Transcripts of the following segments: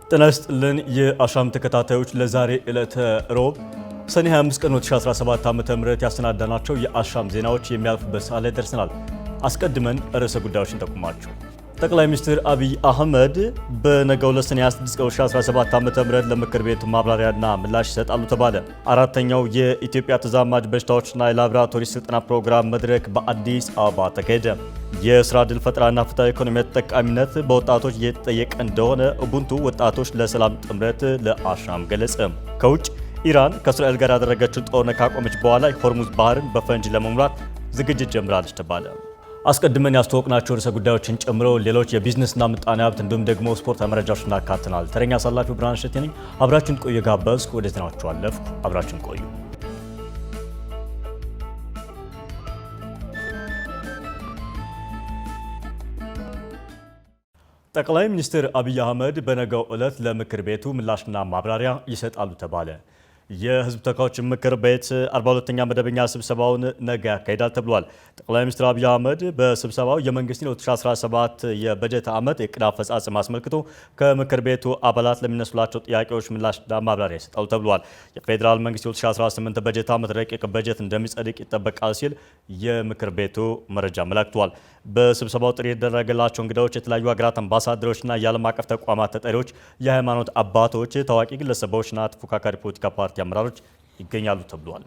ጤና ይስጥልን የአሻም ተከታታዮች ለዛሬ ዕለተ ሮብ ሰኔ 25 ቀን 2017 ዓ.ም ያሰናዳናቸው የአሻም ዜናዎች የሚያልፉበት ሰዓት ላይ ደርሰናል። አስቀድመን ርዕሰ ጉዳዮችን ጠቁማችሁ ጠቅላይ ሚኒስትር አብይ አህመድ በነገው ዕለት ሰኔ 26 ቀን 2017 ዓ.ም ለምክር ቤቱ ማብራሪያና ምላሽ ይሰጣሉ ተባለ። አራተኛው የኢትዮጵያ ተዛማጅ በሽታዎችና የላቦራቶሪ ስልጠና ፕሮግራም መድረክ በአዲስ አበባ ተካሄደ። የስራ ዕድል ፈጠራና ፍትሃዊ ኢኮኖሚ ተጠቃሚነት በወጣቶች እየተጠየቀ እንደሆነ ኡቡንቱ ወጣቶች ለሰላም ጥምረት ለአሻም ገለጸ። ከውጭ ኢራን ከእስራኤል ጋር ያደረገችውን ጦርነት ካቆመች በኋላ የሆርሙዝ ባህርን በፈንጅ ለመሙላት ዝግጅት ጀምራለች ተባለ። አስቀድመን ያስተዋወቅናቸው ርዕሰ ጉዳዮችን ጨምሮ ሌሎች የቢዝነስና ምጣኔ ሀብት እንዲሁም ደግሞ ስፖርታዊ መረጃዎችን እናካትናል። ተረኛ አሳላፊው ብርሃን ሸቴ ነኝ። አብራችሁን ቆዩ ጋበዝኩ። ወደ ዜናዎቹ አለፍኩ። አብራችሁን ቆዩ። ጠቅላይ ሚኒስትር አብይ አህመድ በነገው ዕለት ለምክር ቤቱ ምላሽና ማብራሪያ ይሰጣሉ ተባለ። የህዝብ ተወካዮች ምክር ቤት 42ኛ መደበኛ ስብሰባውን ነገ ያካሂዳል ተብሏል። ጠቅላይ ሚኒስትር አብይ አህመድ በስብሰባው የመንግስትን 2017 የበጀት ዓመት የዕቅድ አፈጻጸም አስመልክቶ ከምክር ቤቱ አባላት ለሚነሱላቸው ጥያቄዎች ምላሽና ማብራሪያ ይሰጣሉ ተብሏል። የፌዴራል መንግስት 2018 በጀት ዓመት ረቂቅ በጀት እንደሚጸድቅ ይጠበቃል ሲል የምክር ቤቱ መረጃ አመላክቷል። በስብሰባው ጥሪ የተደረገላቸው እንግዳዎች የተለያዩ ሀገራት አምባሳደሮችና የዓለም አቀፍ ተቋማት ተጠሪዎች፣ የሃይማኖት አባቶች፣ ታዋቂ ግለሰቦችና ተፎካካሪ ፖለቲካ ፓርቲ አመራሮች ይገኛሉ ተብሏል።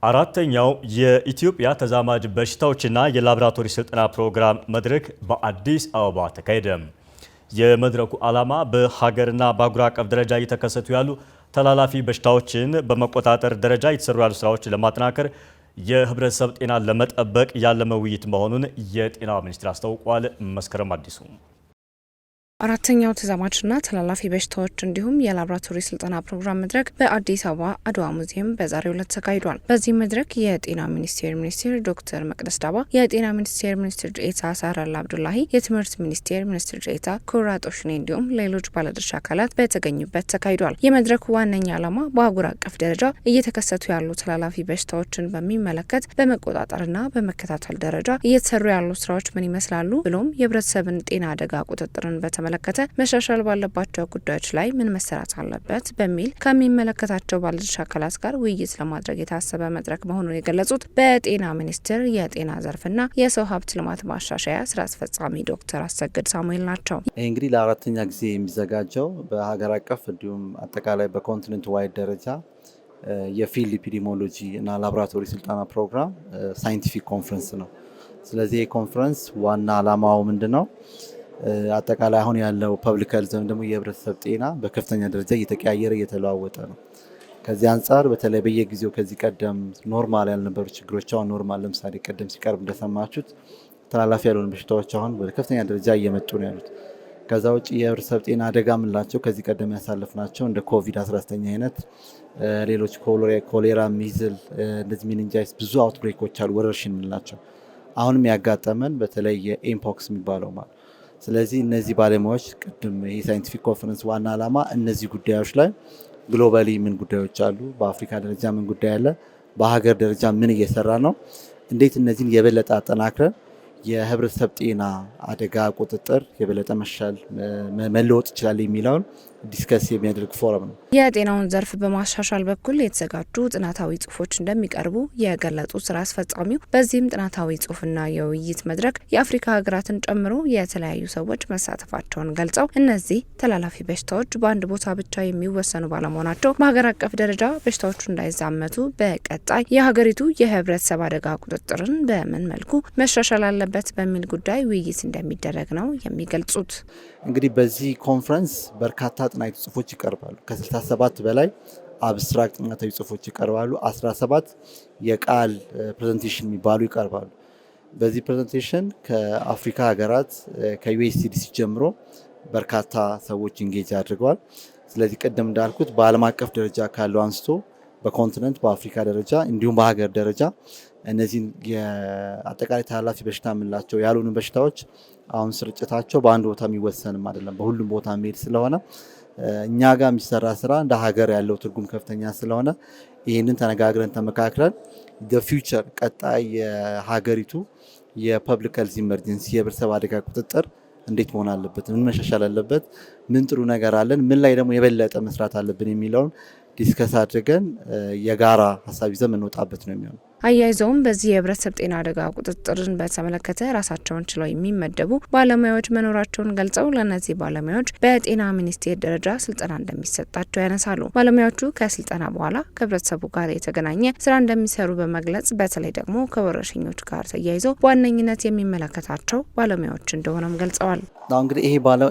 አራተኛው የኢትዮጵያ ተዛማጅ በሽታዎችና የላቦራቶሪ ስልጠና ፕሮግራም መድረክ በአዲስ አበባ ተካሄደ። የመድረኩ ዓላማ በሀገርና በአህጉር አቀፍ ደረጃ እየተከሰቱ ያሉ ተላላፊ በሽታዎችን በመቆጣጠር ደረጃ እየተሰሩ ያሉ ስራዎችን ለማጠናከር የህብረተሰብ ጤና ለመጠበቅ ያለመ ውይይት መሆኑን የጤና ሚኒስቴር አስታውቋል። መስከረም አዲሱ አራተኛው ተዛማጅና ተላላፊ በሽታዎች እንዲሁም የላቦራቶሪ ስልጠና ፕሮግራም መድረክ በአዲስ አበባ አድዋ ሙዚየም በዛሬው ዕለት ተካሂዷል። በዚህ መድረክ የጤና ሚኒስቴር ዶክተር መቅደስ ዳባ፣ የጤና ሚኒስቴር ዴኤታ ሳህራላ አብዱላሂ፣ የትምህርት ሚኒስቴር ዴኤታ ኩራ ጦሽኔ እንዲሁም ሌሎች ባለድርሻ አካላት በተገኙበት ተካሂዷል። የመድረኩ ዋነኛ ዓላማ በአህጉር አቀፍ ደረጃ እየተከሰቱ ያሉ ተላላፊ በሽታዎችን በሚመለከት በመቆጣጠርና በመከታተል ደረጃ እየተሰሩ ያሉ ስራዎች ምን ይመስላሉ ብሎም የህብረተሰብን ጤና አደጋ ቁጥጥርን በተመለከተ መሻሻል ባለባቸው ጉዳዮች ላይ ምን መሰራት አለበት በሚል ከሚመለከታቸው ባለድርሻ አካላት ጋር ውይይት ለማድረግ የታሰበ መድረክ መሆኑን የገለጹት በጤና ሚኒስቴር የጤና ዘርፍና የሰው ሀብት ልማት ማሻሻያ ስራ አስፈጻሚ ዶክተር አሰግድ ሳሙኤል ናቸው። ይህ እንግዲህ ለአራተኛ ጊዜ የሚዘጋጀው በሀገር አቀፍ እንዲሁም አጠቃላይ በኮንቲኔንት ዋይድ ደረጃ የፊልድ ኢፒዲሞሎጂ እና ላቦራቶሪ ስልጠና ፕሮግራም ሳይንቲፊክ ኮንፈረንስ ነው። ስለዚህ ይህ ኮንፈረንስ ዋና ዓላማው ምንድን ነው? አጠቃላይ አሁን ያለው ፐብሊክ ሄልዝ ወይም ደግሞ የህብረተሰብ ጤና በከፍተኛ ደረጃ እየተቀያየረ እየተለዋወጠ ነው። ከዚህ አንጻር በተለይ በየጊዜው ከዚህ ቀደም ኖርማል ያልነበሩ ችግሮች አሁን ኖርማል፣ ለምሳሌ ቀደም ሲቀርብ እንደሰማችሁት ተላላፊ ያልሆኑ በሽታዎች አሁን በከፍተኛ ደረጃ እየመጡ ነው ያሉት። ከዛ ውጭ የህብረተሰብ ጤና አደጋ የምንላቸው ከዚህ ቀደም ያሳለፍናቸው እንደ ኮቪድ-19 አይነት ሌሎች ኮሌራ፣ ሚዝል፣ እንደዚህ ሚኒንጃይስ ብዙ አውትብሬኮች አሉ፣ ወረርሽኝ የምንላቸው አሁንም ያጋጠመን በተለይ የኤምፖክስ የሚባለው ማለት። ስለዚህ እነዚህ ባለሙያዎች ቅድም የሳይንቲፊክ ኮንፈረንስ ዋና ዓላማ እነዚህ ጉዳዮች ላይ ግሎባሊ ምን ጉዳዮች አሉ፣ በአፍሪካ ደረጃ ምን ጉዳይ አለ፣ በሀገር ደረጃ ምን እየሰራ ነው፣ እንዴት እነዚህን የበለጠ አጠናክረን የህብረተሰብ ጤና አደጋ ቁጥጥር የበለጠ መሻል መለወጥ ይችላል የሚለውን ዲስከስ የሚያደርግ ፎረም ነው። የጤናውን ዘርፍ በማሻሻል በኩል የተዘጋጁ ጥናታዊ ጽሁፎች እንደሚቀርቡ የገለጹት ስራ አስፈጻሚው በዚህም ጥናታዊ ጽሁፍና የውይይት መድረክ የአፍሪካ ሀገራትን ጨምሮ የተለያዩ ሰዎች መሳተፋቸውን ገልጸው እነዚህ ተላላፊ በሽታዎች በአንድ ቦታ ብቻ የሚወሰኑ ባለመሆናቸው በሀገር አቀፍ ደረጃ በሽታዎቹ እንዳይዛመቱ በቀጣይ የሀገሪቱ የህብረተሰብ አደጋ ቁጥጥርን በምን መልኩ መሻሻል አለበት በሚል ጉዳይ ውይይት እንደሚደረግ ነው የሚገልጹት። እንግዲህ በዚህ ኮንፈረንስ በርካታ ጥናታዊ ጽሁፎች ይቀርባሉ። ከ67 በላይ አብስትራክት ጥናታዊ ጽሁፎች ይቀርባሉ። 17 የቃል ፕሬዘንቴሽን የሚባሉ ይቀርባሉ። በዚህ ፕሬዘንቴሽን ከአፍሪካ ሀገራት ከዩኤስሲዲሲ ጀምሮ በርካታ ሰዎች ኢንጌጅ አድርገዋል። ስለዚህ ቅድም እንዳልኩት በዓለም አቀፍ ደረጃ ካለው አንስቶ በኮንቲነንት በአፍሪካ ደረጃ እንዲሁም በሀገር ደረጃ እነዚህን የአጠቃላይ ተላላፊ በሽታ የምንላቸው ያልሆኑ በሽታዎች አሁን ስርጭታቸው በአንድ ቦታ የሚወሰንም አይደለም፣ በሁሉም ቦታ የሚሄድ ስለሆነ እኛ ጋር የሚሰራ ስራ እንደ ሀገር ያለው ትርጉም ከፍተኛ ስለሆነ ይህንን ተነጋግረን ተመካክረን ፊውቸር ቀጣይ የሀገሪቱ የፐብሊክ ሄልዝ ኢመርጀንሲ የህብረተሰብ አደጋ ቁጥጥር እንዴት መሆን አለበት፣ ምን መሻሻል አለበት፣ ምን ጥሩ ነገር አለን፣ ምን ላይ ደግሞ የበለጠ መስራት አለብን የሚለውን ዲስከስ አድርገን የጋራ ሀሳብ ይዘን የምንወጣበት ነው የሚሆነው። አያይዘውም በዚህ የህብረተሰብ ጤና አደጋ ቁጥጥርን በተመለከተ ራሳቸውን ችለው የሚመደቡ ባለሙያዎች መኖራቸውን ገልጸው ለእነዚህ ባለሙያዎች በጤና ሚኒስቴር ደረጃ ስልጠና እንደሚሰጣቸው ያነሳሉ። ባለሙያዎቹ ከስልጠና በኋላ ከህብረተሰቡ ጋር የተገናኘ ስራ እንደሚሰሩ በመግለጽ በተለይ ደግሞ ከወረርሽኞች ጋር ተያይዘው በዋነኝነት የሚመለከታቸው ባለሙያዎች እንደሆነም ገልጸዋል። እንግዲህ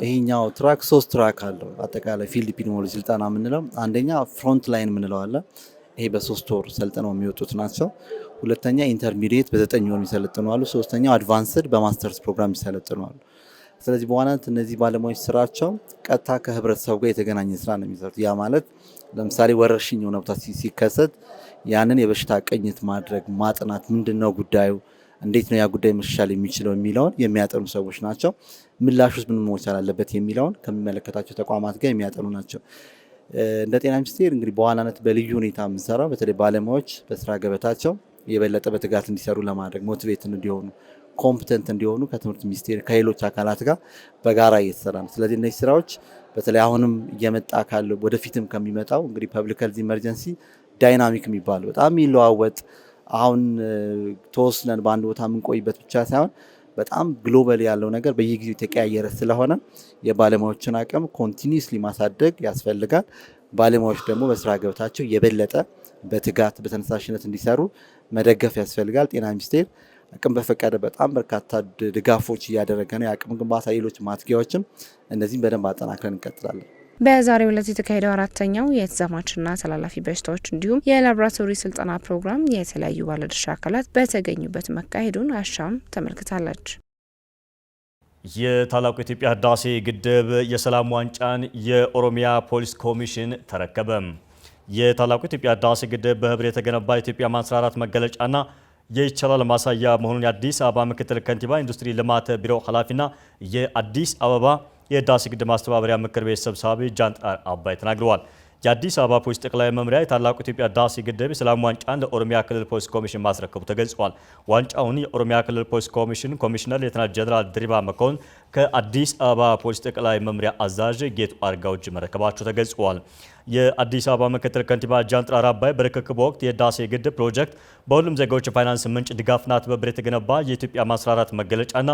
ይሄኛው ትራክ 3 ትራክ አለው። አጠቃላይ ፊልድ ኢፒዲሞሎጂ ስልጠና የምንለው አንደኛ ፍሮንት ላይን የምንለው አለ። ይሄ በ3 ወር ሰልጥነው የሚወጡት ናቸው። ሁለተኛ ኢንተርሚዲየት በ9 ወር የሚሰለጥኑ አሉ። ሶስተኛው አድቫንስድ በማስተርስ ፕሮግራም የሚሰለጥኑ አሉ። ስለዚህ በዋናነት እነዚህ ባለሙያዎች ስራቸው ቀጥታ ከህብረተሰቡ ጋር የተገናኘ ስራ ነው የሚሰሩት። ያ ማለት ለምሳሌ ወረርሽኝ የሆነ ቦታ ሲከሰት ያንን የበሽታ ቅኝት ማድረግ፣ ማጥናት፣ ምንድነው ጉዳዩ፣ እንዴት ነው ያ ጉዳይ መሻሻል የሚችለው የሚለውን የሚያጠኑ ሰዎች ናቸው። ምላሽ ውስጥ ምን መቻል አለበት የሚለውን ከሚመለከታቸው ተቋማት ጋር የሚያጠኑ ናቸው። እንደ ጤና ሚኒስቴር እንግዲህ በዋናነት በልዩ ሁኔታ የምንሰራው በተለይ ባለሙያዎች በስራ ገበታቸው የበለጠ በትጋት እንዲሰሩ ለማድረግ ሞቲቬት እንዲሆኑ ኮምፕተንት እንዲሆኑ ከትምህርት ሚኒስቴር ከሌሎች አካላት ጋር በጋራ እየተሰራ ነው። ስለዚህ እነዚህ ስራዎች በተለይ አሁንም እየመጣ ካለው ወደፊትም ከሚመጣው እንግዲህ ፐብሊክ ሄልዝ ኢመርጀንሲ ዳይናሚክ የሚባለው በጣም የሚለዋወጥ አሁን ተወስነን በአንድ ቦታ የምንቆይበት ብቻ ሳይሆን በጣም ግሎባል ያለው ነገር በየጊዜው የተቀያየረ ስለሆነ የባለሙያዎችን አቅም ኮንቲኒስሊ ማሳደግ ያስፈልጋል። ባለሙያዎች ደግሞ በስራ ገበታቸው የበለጠ በትጋት በተነሳሽነት እንዲሰሩ መደገፍ ያስፈልጋል። ጤና ሚኒስቴር አቅም በፈቀደ በጣም በርካታ ድጋፎች እያደረገ ነው። የአቅም ግንባታ፣ ሌሎች ማትጊያዎችም እነዚህም በደንብ አጠናክረን እንቀጥላለን። በዛሬው ዕለት የተካሄደው 4ኛው የተዛማችና ተላላፊ በሽታዎች እንዲሁም የላቦራቶሪ ስልጠና ፕሮግራም የተለያዩ ባለድርሻ አካላት በተገኙበት መካሄዱን አሻም ተመልክታለች። የታላቁ የኢትዮጵያ ህዳሴ ግድብ የሰላም ዋንጫን የኦሮሚያ ፖሊስ ኮሚሽን ተረከበ። የታላቁ የኢትዮጵያ ህዳሴ ግድብ በህብር የተገነባ የኢትዮጵያ ማንሰራራት መገለጫና የይቻላል ማሳያ መሆኑን የአዲስ አበባ ምክትል ከንቲባ ኢንዱስትሪ ልማት ቢሮ ኃላፊና የአዲስ አበባ የህዳሴ ግድብ ማስተባበሪያ ምክር ቤት ሰብሳቢ ጃንጥራር አባይ ተናግረዋል። የአዲስ አበባ ፖሊስ ጠቅላይ መምሪያ የታላቁ የኢትዮጵያ ህዳሴ ግድብ የሰላም ዋንጫን ለኦሮሚያ ክልል ፖሊስ ኮሚሽን ማስረከቡ ተገልጿል። ዋንጫውን የኦሮሚያ ክልል ፖሊስ ኮሚሽን ኮሚሽነር ሌተናንት ጀነራል ድሪባ መኮንን ከአዲስ አበባ ፖሊስ ጠቅላይ መምሪያ አዛዥ ጌቱ አርጋው እጅ መረከባቸው ተገልጿል። የአዲስ አበባ ምክትል ከንቲባ ጃንጥራር አባይ በርክክብ ወቅት የህዳሴ ግድብ ፕሮጀክት በሁሉም ዜጋዎች የፋይናንስ ምንጭ ድጋፍና ትብብር የተገነባ የኢትዮጵያ ማንሰራራት መገለጫና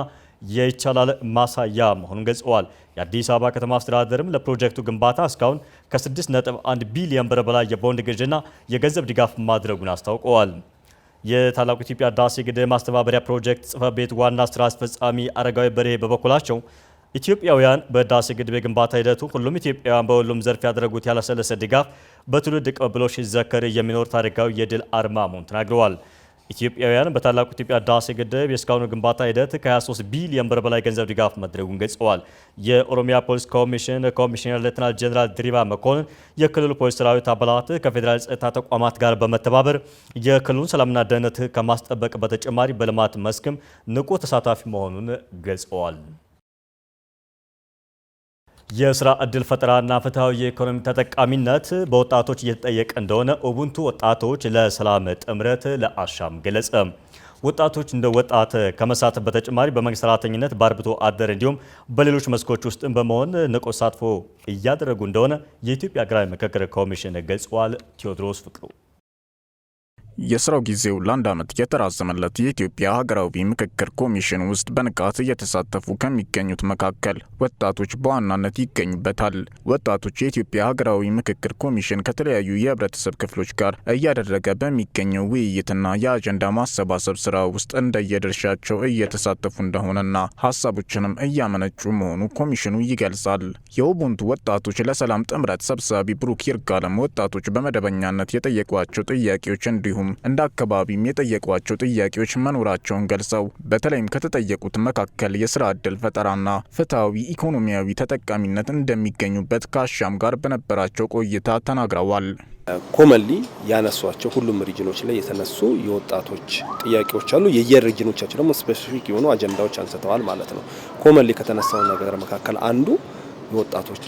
የይቻላል ማሳያ መሆኑን ገልጸዋል። የአዲስ አበባ ከተማ አስተዳደርም ለፕሮጀክቱ ግንባታ እስካሁን ከ6.1 ቢሊዮን ብር በላይ የቦንድ ግዥና የገንዘብ ድጋፍ ማድረጉን አስታውቀዋል። የታላቁ ኢትዮጵያ ህዳሴ ግድብ ማስተባበሪያ ፕሮጀክት ጽሕፈት ቤት ዋና ስራ አስፈጻሚ አረጋዊ በርሄ በበኩላቸው ኢትዮጵያውያን በህዳሴ ግድብ የግንባታ ሂደቱ ሁሉም ኢትዮጵያውያን በሁሉም ዘርፍ ያደረጉት ያለሰለሰ ድጋፍ በትውልድ ቅብብሎሽ ሲዘከር የሚኖር ታሪካዊ የድል አርማ መሆኑን ተናግረዋል። ኢትዮጵያውያን በታላቁ ኢትዮጵያ ህዳሴ ግድብ የእስካሁኑ ግንባታ ሂደት ከ23 ቢሊዮን ብር በላይ ገንዘብ ድጋፍ መድረጉን ገልጸዋል። የኦሮሚያ ፖሊስ ኮሚሽን ኮሚሽነር ሌተናንት ጀነራል ድሪባ መኮንን የክልሉ ፖሊስ ሰራዊት አባላት ከፌዴራል ጸጥታ ተቋማት ጋር በመተባበር የክልሉን ሰላምና ደህንነት ከማስጠበቅ በተጨማሪ በልማት መስክም ንቁ ተሳታፊ መሆኑን ገልጸዋል። የስራ ዕድል ፈጠራና ፍትሐዊ የኢኮኖሚ ተጠቃሚነት በወጣቶች እየተጠየቀ እንደሆነ ኡቡንቱ ወጣቶች ለሰላም ጥምረት ለአሻም ገለጸ። ወጣቶች እንደ ወጣት ከመሳተፍ በተጨማሪ በመንግስት ሰራተኝነት፣ በአርብቶ አደር እንዲሁም በሌሎች መስኮች ውስጥ በመሆን ንቁ ተሳትፎ እያደረጉ እንደሆነ የኢትዮጵያ ሀገራዊ ምክክር ኮሚሽን ገልጿል። ቴዎድሮስ ፍቅሩ የስራው ጊዜው ለአንድ ዓመት የተራዘመለት የኢትዮጵያ ሀገራዊ ምክክር ኮሚሽን ውስጥ በንቃት እየተሳተፉ ከሚገኙት መካከል ወጣቶች በዋናነት ይገኙበታል። ወጣቶች የኢትዮጵያ ሀገራዊ ምክክር ኮሚሽን ከተለያዩ የህብረተሰብ ክፍሎች ጋር እያደረገ በሚገኘው ውይይትና የአጀንዳ ማሰባሰብ ስራ ውስጥ እንደየድርሻቸው እየተሳተፉ እንደሆነና ሀሳቦችንም እያመነጩ መሆኑ ኮሚሽኑ ይገልጻል። የኡቡንቱ ወጣቶች ለሰላም ጥምረት ሰብሳቢ ብሩክ ይርጋለም ወጣቶች በመደበኛነት የጠየቋቸው ጥያቄዎች እንዲሁም እንደ አካባቢም የጠየቋቸው ጥያቄዎች መኖራቸውን ገልጸው በተለይም ከተጠየቁት መካከል የስራ ዕድል ፈጠራና ፍትሐዊ ኢኮኖሚያዊ ተጠቃሚነት እንደሚገኙበት ከአሻም ጋር በነበራቸው ቆይታ ተናግረዋል። ኮመንሊ ያነሷቸው ሁሉም ሪጅኖች ላይ የተነሱ የወጣቶች ጥያቄዎች አሉ። የየሪጅኖቻቸው ደግሞ ስፔሲፊክ የሆኑ አጀንዳዎች አንስተዋል ማለት ነው። ኮመንሊ ከተነሳው ነገር መካከል አንዱ የወጣቶች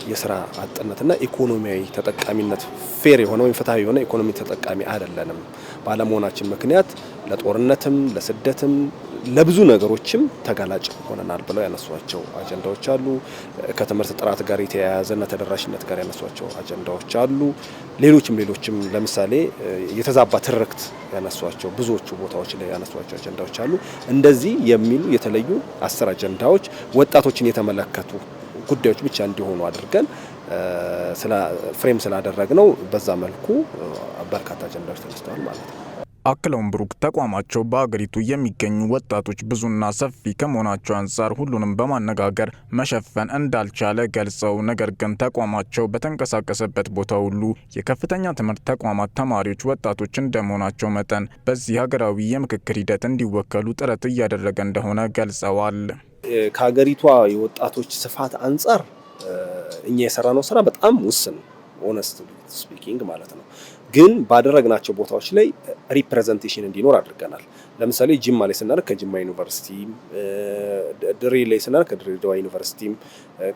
የስራ አጥነትና ኢኮኖሚያዊ ተጠቃሚነት ፌር የሆነ ወይም ፍትሃዊ የሆነ ኢኮኖሚ ተጠቃሚ አይደለንም ባለመሆናችን ምክንያት ለጦርነትም ለስደትም ለብዙ ነገሮችም ተጋላጭ ሆነናል ብለው ያነሷቸው አጀንዳዎች አሉ። ከትምህርት ጥራት ጋር የተያያዘና ተደራሽነት ጋር ያነሷቸው አጀንዳዎች አሉ። ሌሎችም ለምሳሌ የተዛባ ትርክት ያነሷቸው ብዙዎቹ ቦታዎች ላይ ያነሷቸው አጀንዳዎች አሉ። እንደዚህ የሚሉ የተለዩ 10 አጀንዳዎች ወጣቶችን የተመለከቱ ጉዳዮች ብቻ እንዲሆኑ አድርገን ፍሬም ስላደረግነው በዛ መልኩ በርካታ አጀንዳዎች ተነስተዋል ማለት ነው። አክለውም ብሩክ ተቋማቸው በአገሪቱ የሚገኙ ወጣቶች ብዙና ሰፊ ከመሆናቸው አንጻር ሁሉንም በማነጋገር መሸፈን እንዳልቻለ ገልጸው ነገር ግን ተቋማቸው በተንቀሳቀሰበት ቦታ ሁሉ የከፍተኛ ትምህርት ተቋማት ተማሪዎች ወጣቶች እንደመሆናቸው መጠን በዚህ ሀገራዊ የምክክር ሂደት እንዲወከሉ ጥረት እያደረገ እንደሆነ ገልጸዋል። ከሀገሪቷ የወጣቶች ስፋት አንጻር እኛ የሰራነው ስራ በጣም ውስን ሆነስት ስፒኪንግ ማለት ነው። ግን ባደረግናቸው ቦታዎች ላይ ሪፕሬዘንቴሽን እንዲኖር አድርገናል። ለምሳሌ ጅማ ላይ ስናደርግ ከጅማ ዩኒቨርሲቲ፣ ድሬ ላይ ስናደርግ ከድሬዳዋ ዩኒቨርሲቲ፣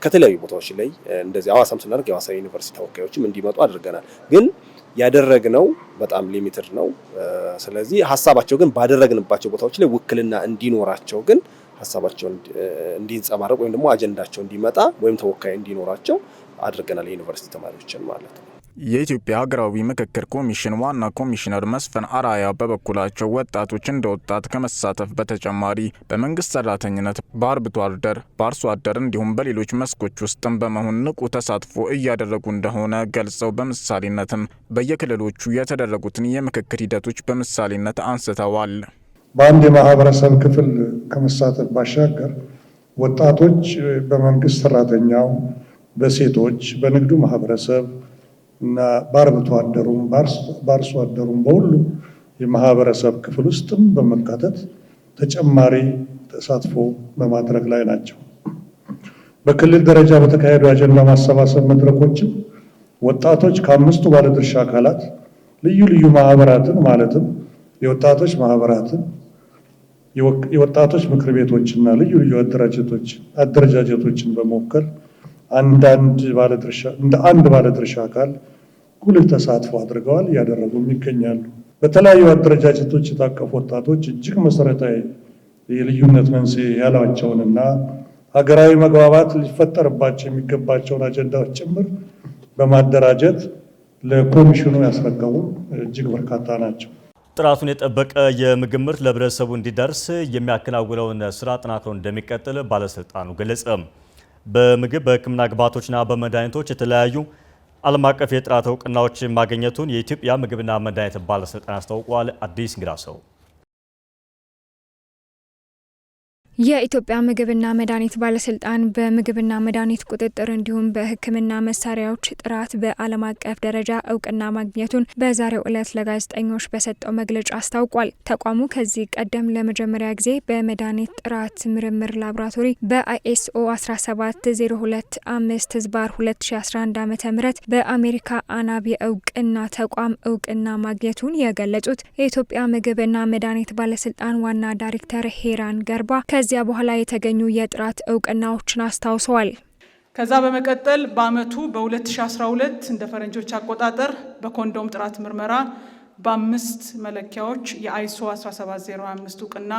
ከተለያዩ ቦታዎች ላይ እንደዚህ ሐዋሳም ስናደርግ የሐዋሳ ዩኒቨርሲቲ ተወካዮችም እንዲመጡ አድርገናል። ግን ያደረግነው በጣም ሊሚትድ ነው። ስለዚህ ሀሳባቸው ግን ባደረግንባቸው ቦታዎች ላይ ውክልና እንዲኖራቸው ግን ሀሳባቸው እንዲንጸባረቅ ወይም ደግሞ አጀንዳቸው እንዲመጣ ወይም ተወካይ እንዲኖራቸው አድርገናል የዩኒቨርሲቲ ተማሪዎችን ማለት ነው። የኢትዮጵያ ሀገራዊ ምክክር ኮሚሽን ዋና ኮሚሽነር መስፍን አራያ በበኩላቸው ወጣቶች እንደ ወጣት ከመሳተፍ በተጨማሪ በመንግስት ሰራተኝነት፣ በአርብቶ አደር፣ በአርሶ አደር እንዲሁም በሌሎች መስኮች ውስጥም በመሆን ንቁ ተሳትፎ እያደረጉ እንደሆነ ገልጸው በምሳሌነትም በየክልሎቹ የተደረጉትን የምክክር ሂደቶች በምሳሌነት አንስተዋል። በአንድ የማህበረሰብ ክፍል ከመሳተፍ ባሻገር ወጣቶች በመንግስት ሰራተኛው፣ በሴቶች፣ በንግዱ ማህበረሰብ እና በአርብቶ አደሩም በአርሶ አደሩም በሁሉም የማህበረሰብ ክፍል ውስጥም በመካተት ተጨማሪ ተሳትፎ በማድረግ ላይ ናቸው። በክልል ደረጃ በተካሄዱ የአጀንዳ ማሰባሰብ መድረኮችም ወጣቶች ከ5ቱ ባለድርሻ አካላት ልዩ ልዩ ማህበራትን ማለትም የወጣቶች ማህበራትን፣ የወጣቶች ምክር ቤቶችና ልዩ ልዩ አደረጃጀቶችን በመወከል እንደ አንድ ባለድርሻ አካል ጉልህ ተሳትፎ አድርገዋል፣ እያደረጉም ይገኛሉ። በተለያዩ አደረጃጀቶች የታቀፉ ወጣቶች እጅግ መሰረታዊ የልዩነት መንስኤ ያሏቸውንና ሀገራዊ መግባባት ሊፈጠርባቸው የሚገባቸውን አጀንዳዎች ጭምር በማደራጀት ለኮሚሽኑ ያስረከቡ እጅግ በርካታ ናቸው። ጥራቱን የጠበቀ የምግብ ምርት ለህብረተሰቡ እንዲደርስ የሚያከናውነውን ስራ አጠናክሮ እንደሚቀጥል ባለስልጣኑ ገለጸ። በምግብ በሕክምና ግብዓቶችና በመድኃኒቶች የተለያዩ ዓለም አቀፍ የጥራት እውቅናዎች ማግኘቱን የኢትዮጵያ ምግብና መድኃኒት ባለስልጣን አስታውቋል። አዲስ እንግዳ ሰው የኢትዮጵያ ምግብና መድኃኒት ባለስልጣን በምግብና መድኃኒት ቁጥጥር እንዲሁም በሕክምና መሳሪያዎች ጥራት በዓለም አቀፍ ደረጃ እውቅና ማግኘቱን በዛሬው ዕለት ለጋዜጠኞች በሰጠው መግለጫ አስታውቋል። ተቋሙ ከዚህ ቀደም ለመጀመሪያ ጊዜ በመድኃኒት ጥራት ምርምር ላቦራቶሪ በአይኤስኦ 17025/2011 ዓ.ም በአሜሪካ አናብ የእውቅና ተቋም እውቅና ማግኘቱን የገለጹት የኢትዮጵያ ምግብና መድኃኒት ባለስልጣን ዋና ዳይሬክተር ሄራን ገርባ ከዚያ በኋላ የተገኙ የጥራት እውቅናዎችን አስታውሰዋል። ከዛ በመቀጠል በአመቱ በ2012 እንደ ፈረንጆች አቆጣጠር በኮንዶም ጥራት ምርመራ በ5 መለኪያዎች የአይሶ 17025 እውቅና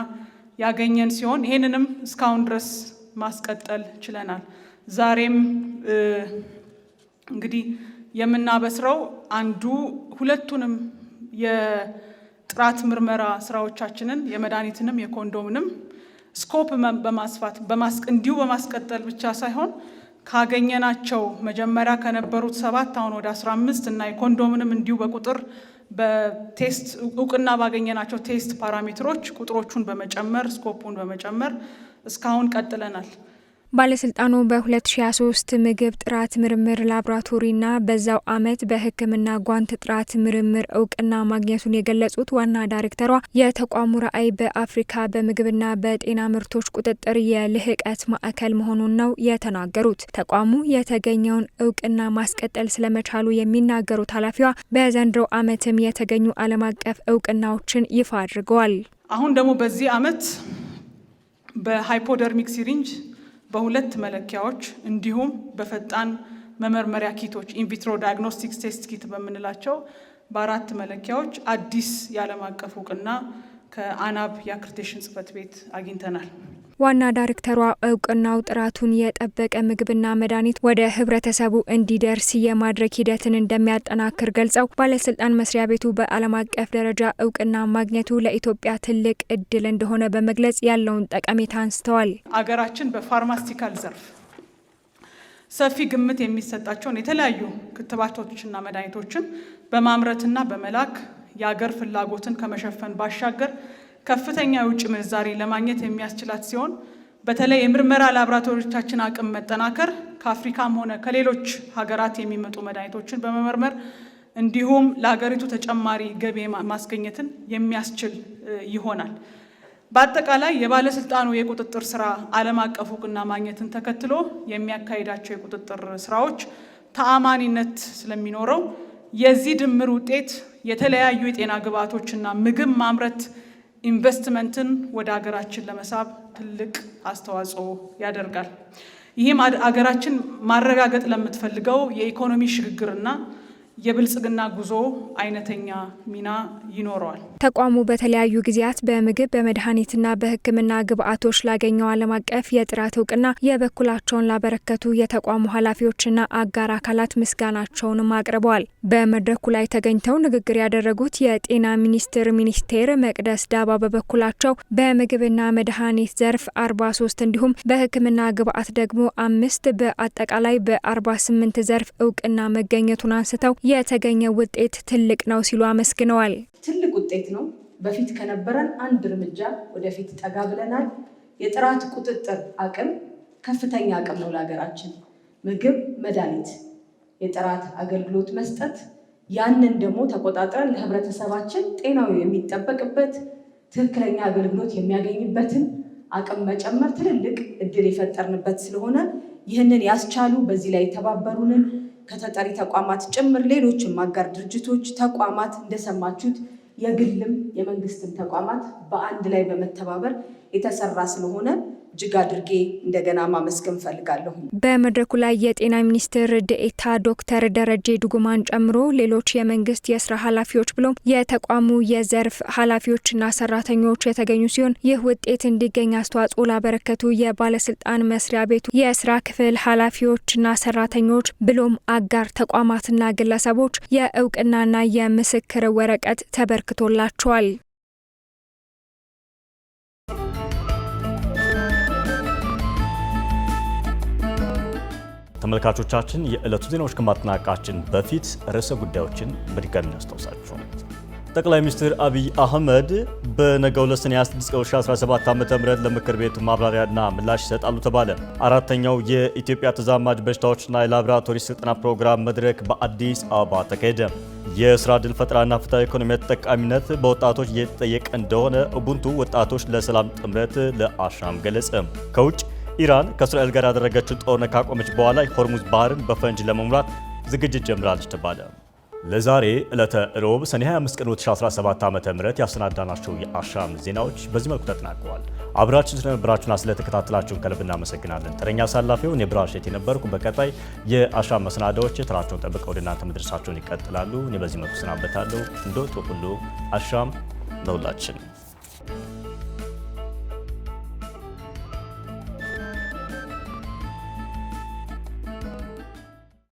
ያገኘን ሲሆን ይህንንም እስካሁን ድረስ ማስቀጠል ችለናል። ዛሬም እንግዲህ የምናበስረው ሁለቱንም የጥራት ምርመራ ስራዎቻችንን የመድኃኒትንም የኮንዶምንም ስኮፕ በማስፋት እንዲሁ በማስቀጠል ብቻ ሳይሆን ካገኘናቸው መጀመሪያ ከነበሩት 7 አሁን ወደ 15 እና የኮንዶምንም እንዲሁ በቁጥር በቴስት እውቅና ባገኘናቸው ቴስት ፓራሜትሮች ቁጥሮቹን በመጨመር ስኮፑን በመጨመር እስካሁን ቀጥለናል። ባለስልጣኑ በ2023 ምግብ ጥራት ምርምር ላቦራቶሪና በዛው አመት በሕክምና ጓንት ጥራት ምርምር እውቅና ማግኘቱን የገለጹት ዋና ዳይሬክተሯ የተቋሙ ራዕይ በአፍሪካ በምግብና በጤና ምርቶች ቁጥጥር የልህቀት ማዕከል መሆኑን ነው የተናገሩት። ተቋሙ የተገኘውን እውቅና ማስቀጠል ስለመቻሉ የሚናገሩት ኃላፊዋ በዘንድሮ አመትም የተገኙ ዓለም አቀፍ እውቅናዎችን ይፋ አድርገዋል። አሁን ደግሞ በዚህ አመት በሃይፖደርሚክ ሲሪንጅ በሁለት መለኪያዎች እንዲሁም በፈጣን መመርመሪያ ኪቶች ኢንቪትሮ ዳያግኖስቲክስ ቴስት ኪት በምንላቸው በ4 መለኪያዎች አዲስ የዓለም አቀፍ እውቅና ከአናብ የአክሬዲቴሽን ጽሕፈት ቤት አግኝተናል። ዋና ዳይሬክተሯ እውቅናው ጥራቱን የጠበቀ ምግብና መድኃኒት ወደ ህብረተሰቡ እንዲደርስ የማድረግ ሂደትን እንደሚያጠናክር ገልጸው ባለስልጣን መስሪያ ቤቱ በዓለም አቀፍ ደረጃ እውቅና ማግኘቱ ለኢትዮጵያ ትልቅ እድል እንደሆነ በመግለጽ ያለውን ጠቀሜታ አንስተዋል። አገራችን በፋርማሲካል ዘርፍ ሰፊ ግምት የሚሰጣቸውን የተለያዩ ክትባቶችና መድኃኒቶችን በማምረትና በመላክ የአገር ፍላጎትን ከመሸፈን ባሻገር ከፍተኛ የውጭ ምንዛሪ ለማግኘት የሚያስችላት ሲሆን በተለይ የምርመራ ላቦራቶሪዎቻችን አቅም መጠናከር ከአፍሪካም ሆነ ከሌሎች ሀገራት የሚመጡ መድኃኒቶችን በመመርመር እንዲሁም ለሀገሪቱ ተጨማሪ ገቢ ማስገኘትን የሚያስችል ይሆናል። በአጠቃላይ የባለስልጣኑ የቁጥጥር ስራ ዓለም አቀፍ እውቅና ማግኘትን ተከትሎ የሚያካሂዳቸው የቁጥጥር ስራዎች ተአማኒነት ስለሚኖረው የዚህ ድምር ውጤት የተለያዩ የጤና ግብዓቶችና ምግብ ማምረት ኢንቨስትመንትን ወደ ሀገራችን ለመሳብ ትልቅ አስተዋጽኦ ያደርጋል። ይህም ሀገራችን ማረጋገጥ ለምትፈልገው የኢኮኖሚ ሽግግርና የብልጽግና ጉዞ አይነተኛ ሚና ይኖረዋል። ተቋሙ በተለያዩ ጊዜያት በምግብ በመድኃኒትና በሕክምና ግብዓቶች ላገኘው ዓለም አቀፍ የጥራት እውቅና የበኩላቸውን ላበረከቱ የተቋሙ ኃላፊዎችና አጋር አካላት ምስጋናቸውንም አቅርበዋል። በመድረኩ ላይ ተገኝተው ንግግር ያደረጉት የጤና ሚኒስቴር መቅደስ ዳባ በበኩላቸው በምግብና መድኃኒት ዘርፍ 43 እንዲሁም በሕክምና ግብዓት ደግሞ 5 በአጠቃላይ በ48 ዘርፍ እውቅና መገኘቱን አንስተው የተገኘ ውጤት ትልቅ ነው ሲሉ አመስግነዋል። ትልቅ ውጤት ነው። በፊት ከነበረን አንድ እርምጃ ወደፊት ጠጋ ብለናል። የጥራት ቁጥጥር አቅም ከፍተኛ አቅም ነው ለሀገራችን። ምግብ፣ መድኃኒት የጥራት አገልግሎት መስጠት፣ ያንን ደግሞ ተቆጣጥረን ለህብረተሰባችን ጤናው የሚጠበቅበት ትክክለኛ አገልግሎት የሚያገኝበትን አቅም መጨመር ትልልቅ እድል የፈጠርንበት ስለሆነ ይህንን ያስቻሉ በዚህ ላይ የተባበሩንን ከተጠሪ ተቋማት ጭምር ሌሎችም አጋር ድርጅቶች፣ ተቋማት እንደሰማችሁት የግልም የመንግስትም ተቋማት በአንድ ላይ በመተባበር የተሰራ ስለሆነ እጅግ አድርጌ እንደገና ማመስገን ፈልጋለሁ። በመድረኩ ላይ የጤና ሚኒስትር ዴኤታ ዶክተር ደረጀ ዱጉማን ጨምሮ ሌሎች የመንግስት የስራ ኃላፊዎች ብሎም የተቋሙ የዘርፍ ኃላፊዎችና ሰራተኞች የተገኙ ሲሆን ይህ ውጤት እንዲገኝ አስተዋጽኦ ላበረከቱ የባለስልጣን መስሪያ ቤቱ የስራ ክፍል ኃላፊዎችና ሰራተኞች ብሎም አጋር ተቋማትና ግለሰቦች የእውቅናና የምስክር ወረቀት ተበርክቶላቸዋል። ተመልካቾቻችን የዕለቱ ዜናዎች ከማጠናቀቃችን በፊት ርዕሰ ጉዳዮችን በድጋሚ እናስታውሳችሁ። ጠቅላይ ሚኒስትር አብይ አህመድ በነገው ዕለት ሰኔ 26 2017 ዓ.ም ለምክር ቤቱ ማብራሪያና ምላሽ ይሰጣሉ ተባለ። አራተኛው የኢትዮጵያ ተዛማጅ በሽታዎችና የላቦራቶሪ ስልጠና ፕሮግራም መድረክ በአዲስ አበባ ተካሄደ። የስራ ዕድል ፈጠራና ፍትሃዊ ኢኮኖሚ ተጠቃሚነት በወጣቶች እየተጠየቀ እንደሆነ ኡቡንቱ ወጣቶች ለሰላም ጥምረት ለአሻም ገለጸ። ከውጭ ኢራን ከእስራኤል ጋር ያደረገችውን ጦርነት ካቆመች በኋላ ሆርሙዝ ባህርን በፈንጅ ለመሙላት ዝግጅት ጀምራለች ተባለ። ለዛሬ ዕለተ ሮብ ሰኔ 25 ቀን 2017 ዓ.ም ያሰናዳናቸው የአሻም ዜናዎች በዚህ መልኩ ተጠናቀዋል። አብራችን ስለነበራችሁና ስለተከታተላችሁን ከልብ እናመሰግናለን። ተረኛ አሳላፊው እኔ ብራሼት የነበርኩ። በቀጣይ የአሻም መሰናዳዎች ተራቸውን ጠብቀው ወደ እናንተ መድረሳቸውን ይቀጥላሉ። እኔ በዚህ መልኩ ሰናበታለሁ። እንደወጡ ሁሉ አሻም ለሁላችን።